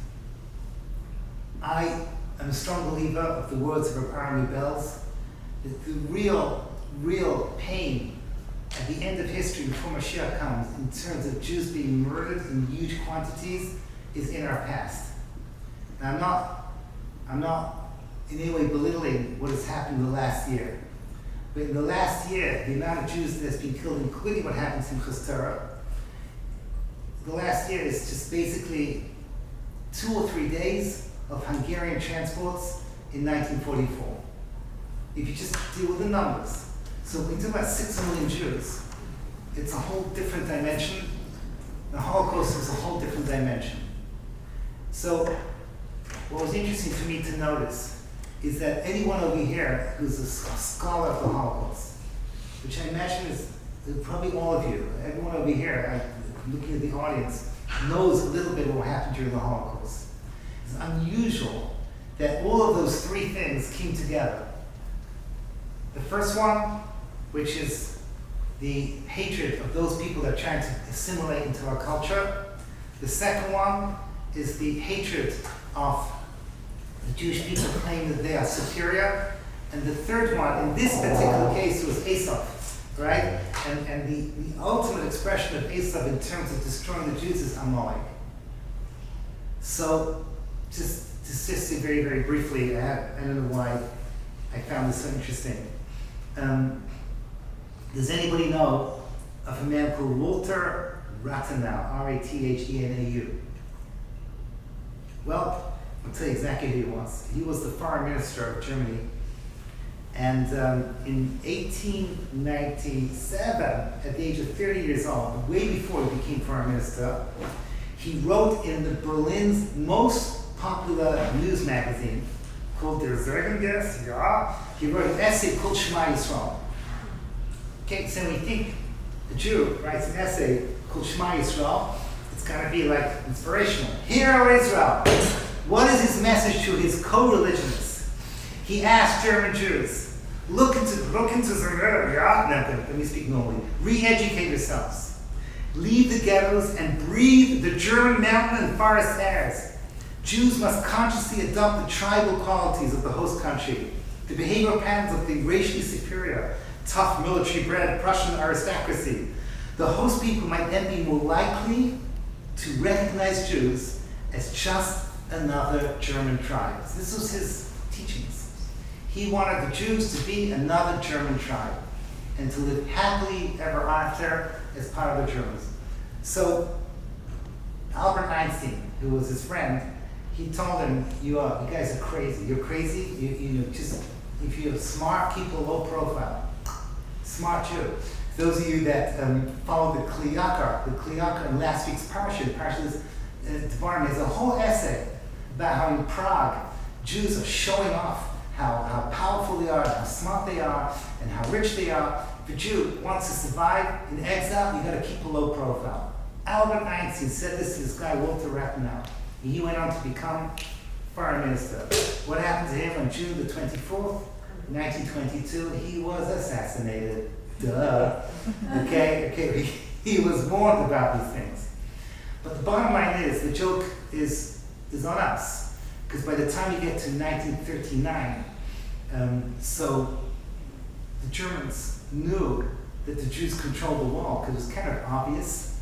I am a strong believer of the words of Rav Moshe Shapira, that the real pain at the end of history before Mashiach comes in terms of Jews being murdered in huge quantities is in our past. Now, I'm not in any way belittling what has happened in the last year. But in the last year, the amount of Jews that has been killed, including what happened in Torah, the last year is just basically 2 or 3 days of Hungarian transports in 1944. If you just deal with the numbers. So when you talk about 6 million Jews, it's a whole different dimension. The Holocaust was a whole different dimension. So what was interesting for me to notice is that anyone over here who's a scholar of the Holocaust, which I imagine is probably all of you, everyone over here, I'm looking at the audience, knows a little bit of what happened during the Holocaust. It's unusual that all of those three things came together. The first one, which is the hatred of those people that are trying to assimilate into our culture. The second one is the hatred of the Jewish people claiming that they are superior. And the third one, in this particular case, was Esau, right? And the ultimate expression of Esau in terms of destroying the Jews is Amalek. So, just to say very, very briefly, I don't know why I found this so interesting. Does anybody know of a man called Walter Rathenau, R-A-T-H-E-N-A-U? Well, I'll tell you exactly who he was. He was the foreign minister of Germany. And in 1897, at the age of 30 years old, way before he became foreign minister, he wrote in the Berlin's most popular news magazine called Der Zeugengeist, he wrote an essay called Shema Yisrael. Okay, so when you think a Jew writes an essay called Shema Yisrael, it's got to be like inspirational. Hear, O Israel! What is his message to his co-religionists? He asked German Jews, look into the let me speak normally. Re-educate yourselves. Leave the ghettos and breathe the German mountain and forest airs. Jews must consciously adopt the tribal qualities of the host country, the behavioral patterns of the racially superior, tough military-bred Prussian aristocracy. The host people might then be more likely to recognize Jews as just another German tribe. This was his teachings. He wanted the Jews to be another German tribe and to live happily ever after as part of the Germans. So Albert Einstein, who was his friend, he told him, you guys are crazy. You're crazy. If you're smart, keep a low profile. Smart Jew. Those of you that follow the Kli Yakar in last week's parsha, Devarim, there's a whole essay about how in Prague, Jews are showing off how powerful they are, how smart they are, and how rich they are. If a Jew wants to survive in exile, you got to keep a low profile. Albert Einstein said this to this guy, Walter Rathenau. And he went on to become foreign minister. What happened to him on June the 24th, 1922? He was assassinated. Duh. Okay, he was warned about these things. But the bottom line is, the joke is on us. Because by the time you get to 1939, so the Germans knew that the Jews controlled the wall, because it was kind of obvious,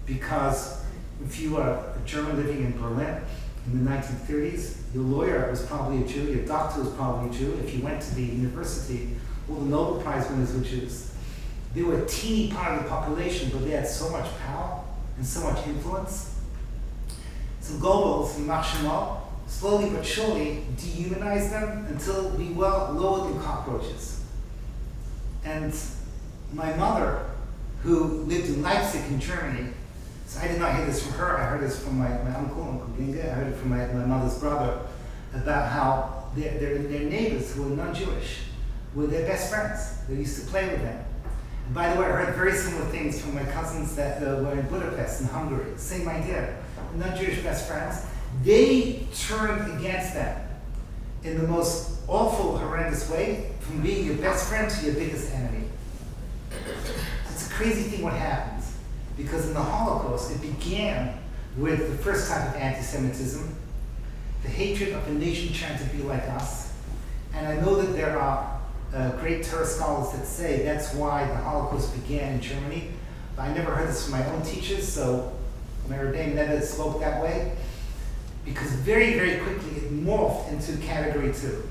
because if you were a German living in Berlin in the 1930s, your lawyer was probably a Jew, your doctor was probably a Jew. If you went to the university, all the Nobel Prize winners were Jews. They were a teeny part of the population, but they had so much power and so much influence. So Goebbels and Yishmael slowly but surely dehumanized them until we were lower than cockroaches. And my mother, who lived in Leipzig in Germany, so I did not hear this from her, I heard this from my uncle, Uncle Ginga, I heard it from my mother's brother, about how their neighbors who were non-Jewish were their best friends. They used to play with them. And by the way, I heard very similar things from my cousins that were in Budapest in Hungary. Same idea. Non-Jewish best friends. They turned against them in the most awful, horrendous way, from being your best friend to your biggest enemy. It's a crazy thing what happens, because in the Holocaust, it began with the first type of anti-Semitism, the hatred of a nation trying to be like us. And I know that there are great Torah scholars that say that's why the Holocaust began in Germany, but I never heard this from my own teachers, so my Rebbeim never spoke that way, because very, very quickly it morphed into Category 2.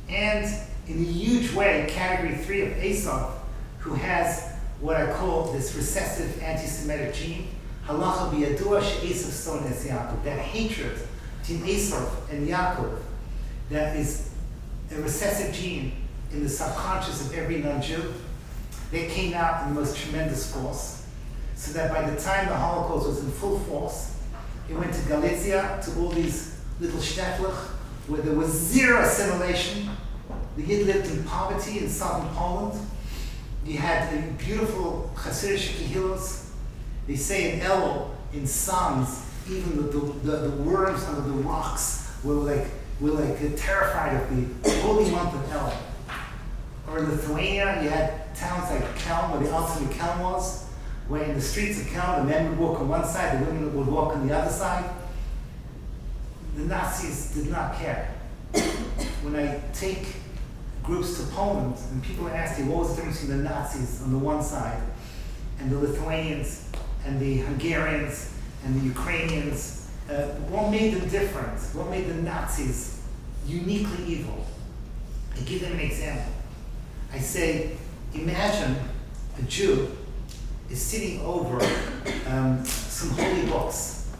And in a huge way, Category 3 of Esau, who has what I call this recessive anti-Semitic gene, halacha b'yadua she'Esav sones Yaakov, that hatred between Esau and Yaakov, that is a recessive gene in the subconscious of every non-Jew, they came out in the most tremendous force, so that by the time the Holocaust was in full force, it went to Galicia, to all these little shtetlich, where there was zero assimilation. The Yid lived in poverty in southern Poland. You had beautiful Hasidic kehillos. They say in Elul in Psalms, even the worms under the rocks were terrified of the holy month of El. Or in Lithuania, you had towns like Kelm, where the ultimate Kelm was, where in the streets of Kelm, the men would walk on one side, the women would walk on the other side. The Nazis did not care. When I take groups to Poland, and people are asking what was the difference between the Nazis on the one side and the Lithuanians and the Hungarians and the Ukrainians, what made them different? What made the Nazis uniquely evil? I give them an example. I say, imagine a Jew is sitting over some holy books,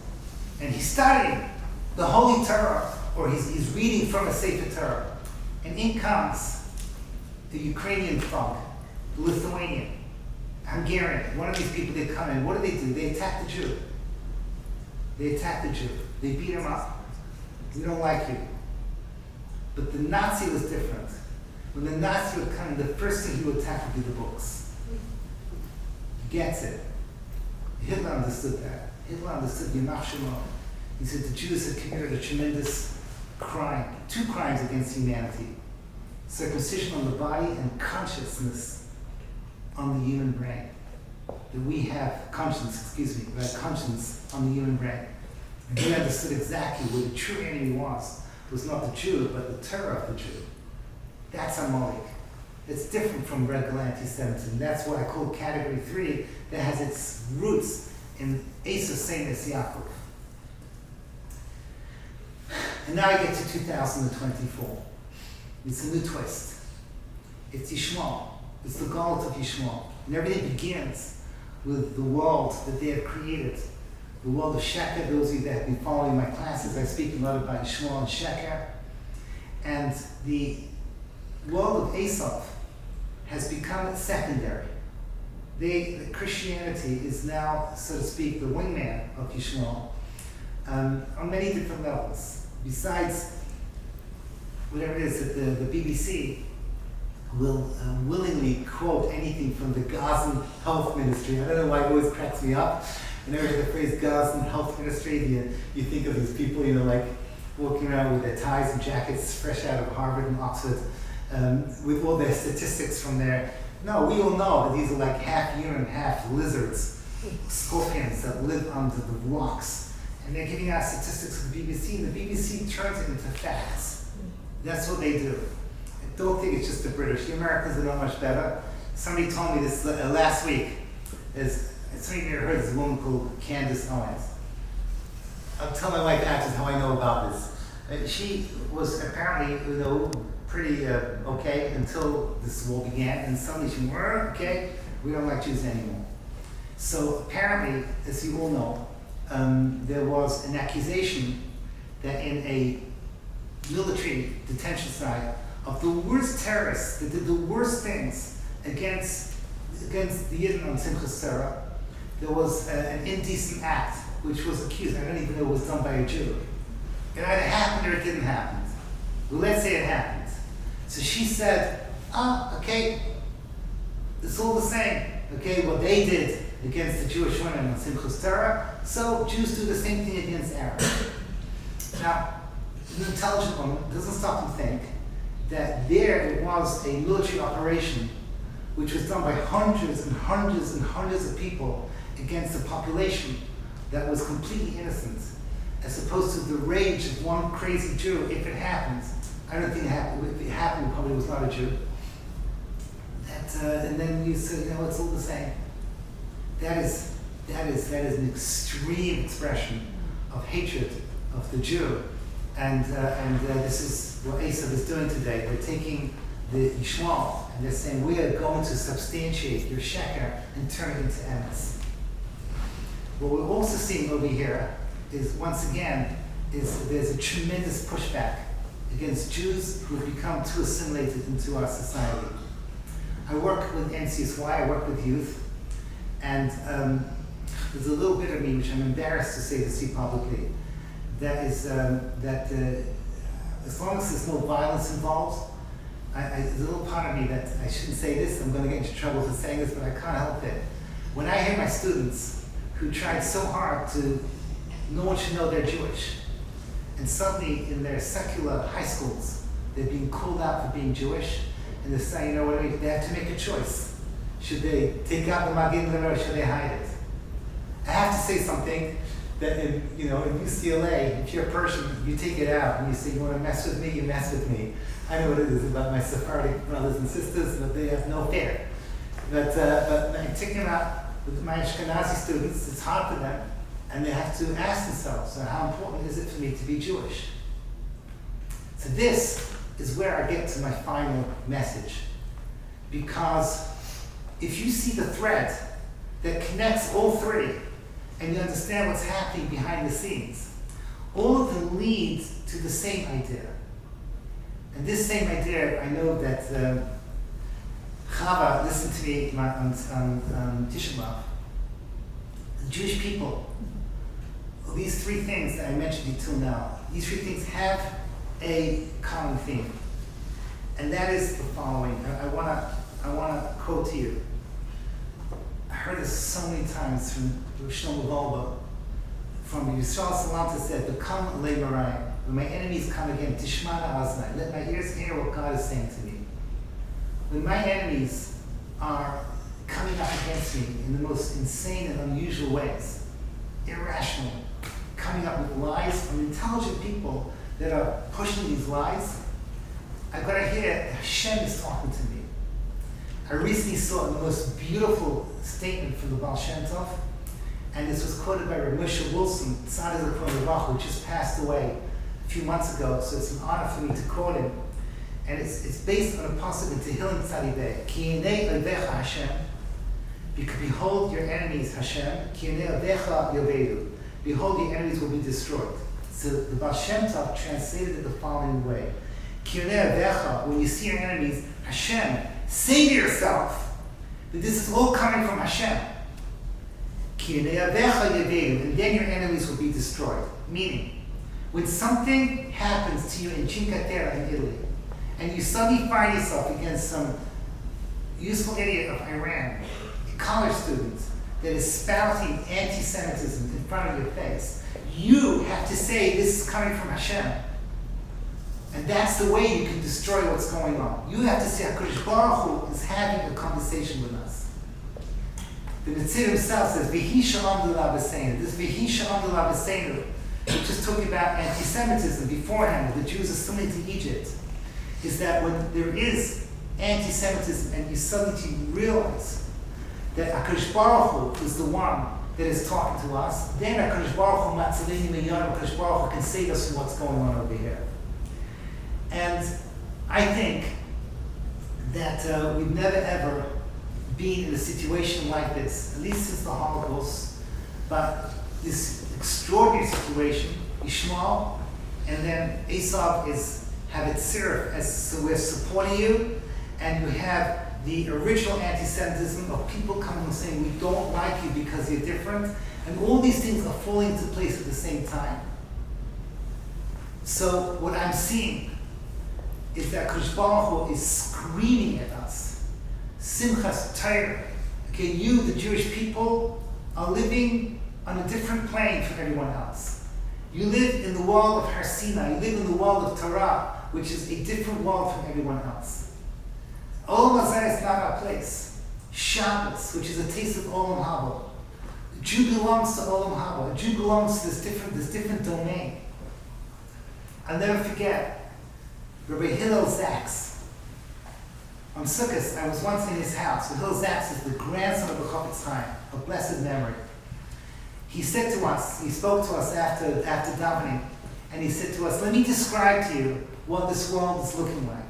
and he's studying the Holy Torah, or he's reading from a Sefer Torah, and in comes the Ukrainian thug, the Lithuanian, Hungarian, one of these people, they come in, what do? They attack the Jew. They attack the Jew. They beat him up. We don't like you. But the Nazi was different. When the Nazi would come in, the first thing he would attack would be the books. He gets it. Hitler understood that. Hitler understood Yamach Shemot. He said the Jews had committed a tremendous crime, 2 crimes against humanity. Circumcision on the body and consciousness on the human brain. That we have conscience on the human brain. And he understood exactly where the true enemy was not the Jew, but the Torah of the Jew. That's Amalek. It's different from regular anti-Semitism. That's what I call category 3, that has its roots in Esau same as Yaakov. And now I get to 2024. It's a new twist. It's Yishmael. It's the Galut of Yishmael. And everything begins with the world that they have created. The world of Sheker. Those of you that have been following my classes, I speak a lot about Yishmael and Sheker. And the world of Esau has become secondary. Christianity is now, so to speak, the wingman of Yishmael on many different levels. Besides whatever it is that the BBC will willingly quote anything from the Gazan Health Ministry. I don't know why it always cracks me up. Whenever I hear the phrase Gazan Health Ministry, you think of these people, like walking around with their ties and jackets fresh out of Harvard and Oxford, with all their statistics from there. No, we all know that these are like half human, half lizards, scorpions that live under the rocks. And they're giving out statistics from the BBC, and the BBC turns it into facts. That's what they do. I don't think it's just the British. The Americans are not much better. Somebody told me this last week. Somebody may have heard this woman called Candace Owens. I'll tell my wife after how I know about this. She was apparently, pretty okay until this war began, and suddenly she went, okay, we don't like Jews anymore. So apparently, as you all know, there was an accusation that in a military detention site of the worst terrorists that did the worst things against the Yidden on Simchas Torah, there was an indecent act which was accused. I don't even know it was done by a Jew. It either happened or it didn't happen. Well, let's say it happened. So she said, okay, it's all the same. Okay, what they did against the Jewish women on Simchas Torah, so Jews do the same thing against Arabs. Now, an intelligent woman doesn't stop to think that there was a military operation which was done by hundreds and hundreds and hundreds of people against a population that was completely innocent, as opposed to the rage of one crazy Jew. If it happens, I don't think it happened. If it happened, it probably was not a Jew. And then you say, it's all the same. That is an extreme expression of hatred of the Jew, and this is what Esau is doing today. They're taking the Yishmael and they're saying we are going to substantiate your sheker and turn it into emes. What we're also seeing over here is once again there's a tremendous pushback against Jews who have become too assimilated into our society. I work with NCSY, I work with youth, and there's a little bit of me, which I'm embarrassed to say this publicly, that is that as long as there's no violence involved, there's a little part of me that I shouldn't say this, I'm going to get into trouble for saying this, but I can't help it. When I hear my students who tried so hard to, no one should know they're Jewish. And suddenly in their secular high schools, they're being called out for being Jewish, and they're saying, you know what, they have to make a choice. Should they take out the Magin or should they hide it? I have to say something that in UCLA, if you're a Persian, you take it out and you say, you want to mess with me, you mess with me. I know what it is about my Sephardic brothers and sisters, but they have no fear. But I'm taking out with my Ashkenazi students, it's hard for them, and they have to ask themselves, so how important is it for me to be Jewish? So this is where I get to my final message. Because if you see the thread that connects all three, and you understand what's happening behind the scenes, all of them lead to the same idea. And this same idea, I know that Chava listened to me on Tisha B'Av. The Jewish people, these three things that I mentioned until now, these three things have a common theme. And that is the following. I want to quote to you. I heard this so many times from Shlomo Volba, from Yisrael Salanta said, "Become le'marayim. When my enemies come again, tishmana aznai. Let my ears hear what God is saying to me. When my enemies are coming up against me in the most insane and unusual ways, irrational, coming up with lies from intelligent people that are pushing these lies, I've got to hear that Hashem is talking to me." I recently saw the most beautiful statement from the Baal Shem Tov, and this was quoted by Rav Moshe Wilson, who just passed away a few months ago, so it's an honor for me to quote him. And it's based on a pasuk in Tehillim Tzadidei. Ki yinei ovecha Hashem, because behold your enemies Hashem, ki yinei ovecha yovedu. Behold your enemies will be destroyed. So the Baal Shem Tov translated it the following way. Ki yinei ovecha, when you see your enemies, Hashem, say to yourself that this is all coming from Hashem. Ki yinei ovecha yovedu, and then your enemies will be destroyed. Meaning, when something happens to you in Cinque Terre in Italy, and you suddenly find yourself against some useful idiot of Iran, a college student, that is spouting anti-Semitism in front of your face, you have to say this is coming from Hashem. And that's the way you can destroy what's going on. You have to say HaKadosh Baruch Hu is having a conversation with us. The Netzir himself says, V'hi shalom d'la b'seinu. This V'hi shalom d'la b'seinu, which is talking about anti-Semitism beforehand, the Jews assimilated to Egypt, is that when there is anti-Semitism and you suddenly realize that HaKadosh Baruch Hu is the one that is talking to us, then HaKadosh Baruch Hu matzilini me'yonu, HaKadosh Baruch Hu can save us from what's going on over here. And I think that we've never ever been in a situation like this, at least since the Holocaust, but this extraordinary situation, Yishmael, and then Esav have it served as, so we're supporting you, and you have the original anti-Semitism of people coming and saying, we don't like you because you're different, and all these things are falling into place at the same time. So what I'm seeing is that Kadosh Baruch Hu is screaming at us, Simchas Torah. Okay, you, the Jewish people, are living on a different plane from everyone else. You live in the world of Har Sinai, you live in the world of Torah, which is a different world from everyone else. Olam Hazeh is not our place. Shabbos, which is a taste of Olam Haba. A Jew belongs to Olam Haba. A Jew belongs to this different domain. I'll never forget Rabbi Hillel Zaks. On Sukkot, I was once in his house. Hillel Zaks is the grandson of the Chofetz Chaim, of blessed memory. He said to us, he spoke to us after davening, and he said to us, let me describe to you what this world is looking like.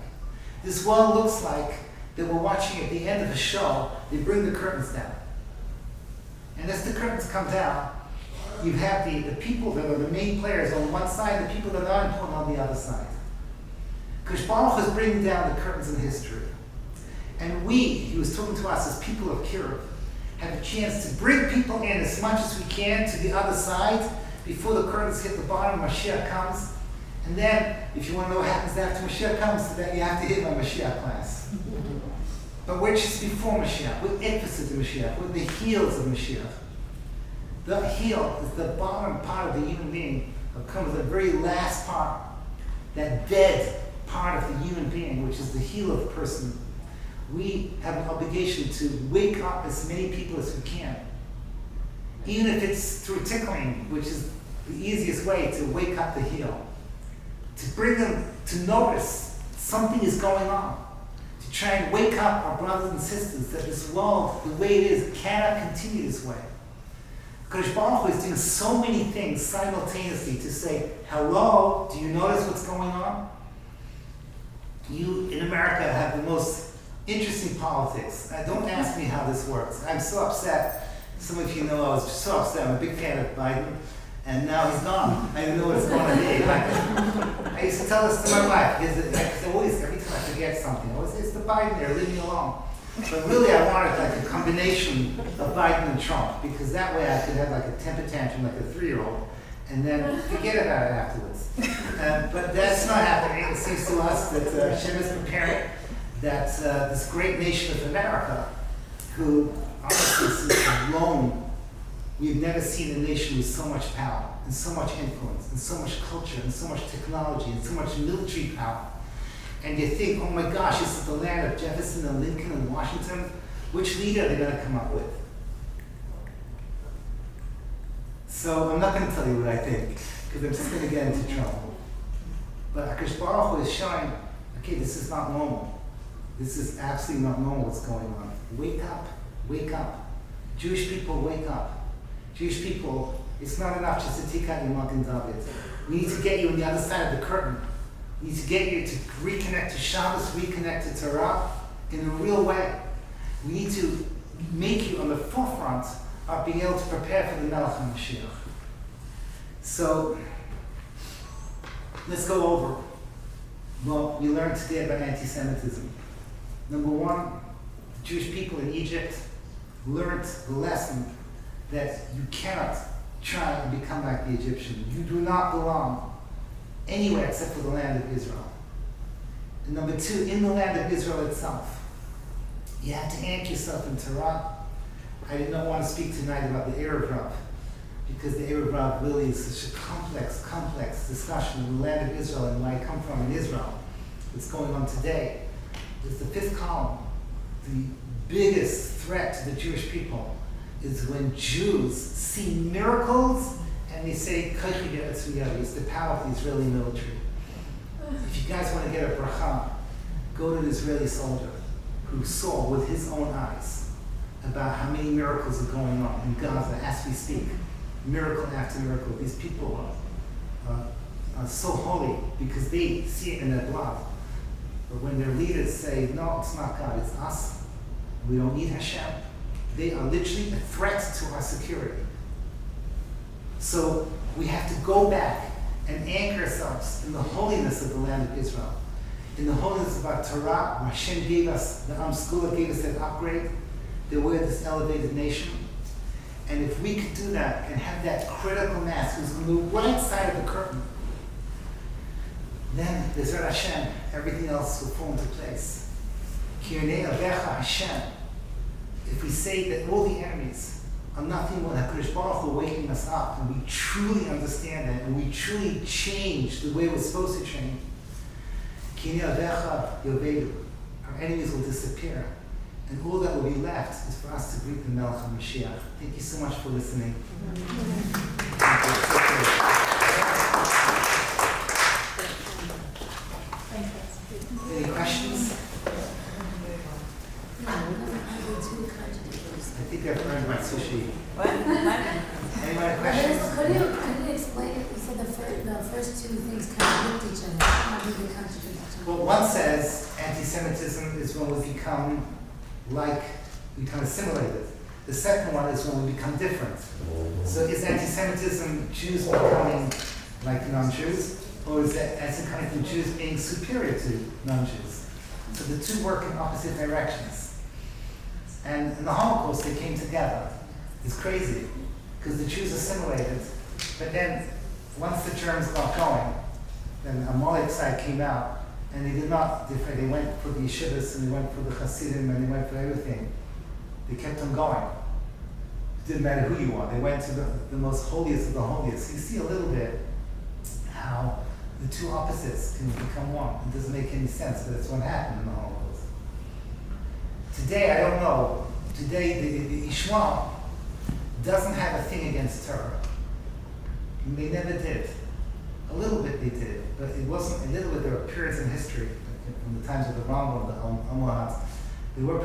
This world looks like that we're watching at the end of a show, they bring the curtains down. And as the curtains come down, you have the people that are the main players on one side, and the people that are important on the other side. Kadosh Baruch Hu is bringing down the curtains in history. And he was talking to us as people of Kiruv, have a chance to bring people in as much as we can to the other side before the curtains hit the bottom, Mashiach comes. And then, if you want to know what happens after Mashiach comes, then you have to hit my Mashiach class. But we're just before Mashiach, with emphasis to Mashiach, with the heels of Mashiach. The heel is the bottom part of the human being, comes the very last part, that dead part of the human being, which is the heel of the person. We have an obligation to wake up as many people as we can. Even if it's through tickling, which is the easiest way to wake up the heel. To bring them to notice something is going on. To try and wake up our brothers and sisters that this world, the way it is, cannot continue this way. Kodesh Baruch Hu is doing so many things simultaneously to say, hello, do you notice what's going on? You in America have the most interesting politics. Don't ask me how this works. I'm so upset. Some of you know I was so upset. I'm a big fan of Biden, and now he's gone. I didn't know what it's going to be. I used to tell this to my wife, because every time I forget something, it's the Biden there, leave me alone. But really I wanted like a combination of Biden and Trump, because that way I could have like a temper tantrum like a 3-year-old, and then forget about it afterwards. But that's not happening. It seems to us that Hashem is preparing that this great nation of America, who honestly since alone, we've never seen a nation with so much power, and so much influence, and so much culture, and so much technology, and so much military power. And you think, oh my gosh, this is the land of Jefferson and Lincoln and Washington. Which leader are they going to come up with? So I'm not going to tell you what I think, because I'm just going to get into trouble. But HaKadosh Baruch Hu is showing, okay, this is not normal. This is absolutely not normal what's going on. Wake up, wake up. Jewish people, wake up. Jewish people, it's not enough just to take out your Magen David. We need to get you on the other side of the curtain. We need to get you to reconnect to Shabbos, reconnect to Torah in a real way. We need to make you on the forefront of being able to prepare for the Melech HaMashiach. So, let's go over what we learned today about anti-Semitism. Number one, the Jewish people in Egypt learned the lesson that you cannot try and become like the Egyptian. You do not belong anywhere except for the land of Israel. And number two, in the land of Israel itself, you have to anchor yourself in Torah. I did not want to speak tonight about the Erev Rav, because the Erev Rav really is such a complex discussion of the land of Israel and where I come from in Israel. What's going on today is the fifth column. The biggest threat to the Jewish people is when Jews see miracles and they say, it's the power of the Israeli military. If you guys want to get a bracha, go to an Israeli soldier who saw with his own eyes about how many miracles are going on in Gaza as we speak. Miracle after miracle. These people are so holy because they see it in their blood. But when their leaders say, no, it's not God, it's us, we don't need Hashem, they are literally a threat to our security. So we have to go back and anchor ourselves in the holiness of the land of Israel, in the holiness of our Torah, where Hashem gave us, the Skula gave us that upgrade, that we're this elevated nation. And if we could do that and have that critical mass who's on the right side of the curtain, then Bezrat Hashem, everything else will fall into place. Kirnei Avecha Hashem. If we say that all the enemies are nothing but HaKadosh Baruch Hu waking us up, and we truly understand that, and we truly change the way we're supposed to change, Kirnei Avecha Yovedu, our enemies will disappear. And all that will be left is for us to greet the Melech HaMashiach. Thank you so much for listening. Any questions? I think I've earned my sushi. What? Any more questions? Could you explain it? You said the first two things contradict each other. How do they contradict each other? Well, one says anti-Semitism is when we become assimilated. The second one is when we become different. So is anti-Semitism Jews becoming like non-Jews? Or is that anti-Semitism Jews being superior to non-Jews? So the two work in opposite directions. And in the Holocaust, they came together. It's crazy, because the Jews assimilated, but then once the Germans got going, then Amalek side came out, and they did not differ. They went for the yeshivas, and they went for the Hasidim, and they went for everything. They kept on going. Didn't matter who you are. They went to the most holiest of the holiest. You see a little bit how the two opposites can become one. It doesn't make any sense, but it's what happened in the Holocaust. Today, I don't know. Today, the Yishmael doesn't have a thing against Torah. And they never did. A little bit they did, but it wasn't a little bit. There were periods in history, from the times of the Rambam, the Almohads, they were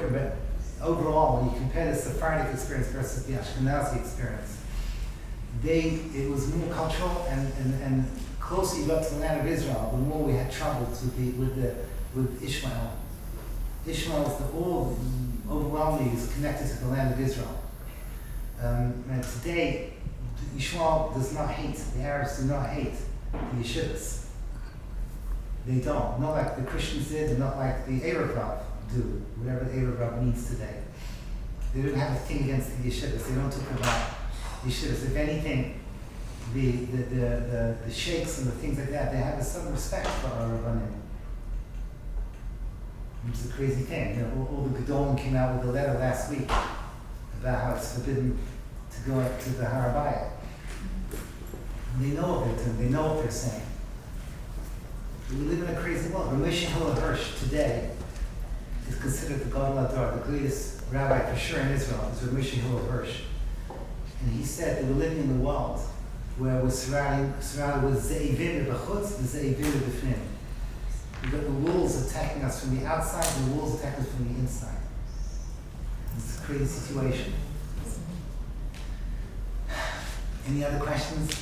overall, when you compare the Sephardic experience versus the Ashkenazi experience, it was more cultural, and closer you got to the land of Israel, the more we had trouble with Ishmael. Ishmael is overwhelmingly is connected to the land of Israel. And today, Ishmael does not hate, the Arabs do not hate the Yeshivas. They don't. Not like the Christians did, and not like the Arab do, whatever the Arab means today. They don't have a thing against the Yeshivas. They don't talk about Yeshivas. If anything, the sheikhs and the things like that, they have a certain respect for our Rabbanim. It's a crazy thing. You know, all the Gedolim came out with a letter last week about how it's forbidden to go up to the Har HaBayit. They know what they're doing. They know what they're saying. We live in a crazy world. Rav Moshe Shapira today is considered the Gadol Hador, the greatest rabbi for sure in Israel, is Rav Moshe Shapira. And he said that we're living in a world where we're surrounded with ze'evim b'chutz, the ze'evim b'fnim. We've got the wolves attacking us from the outside and the wolves attacking us from the inside. It's a crazy situation. Any other questions?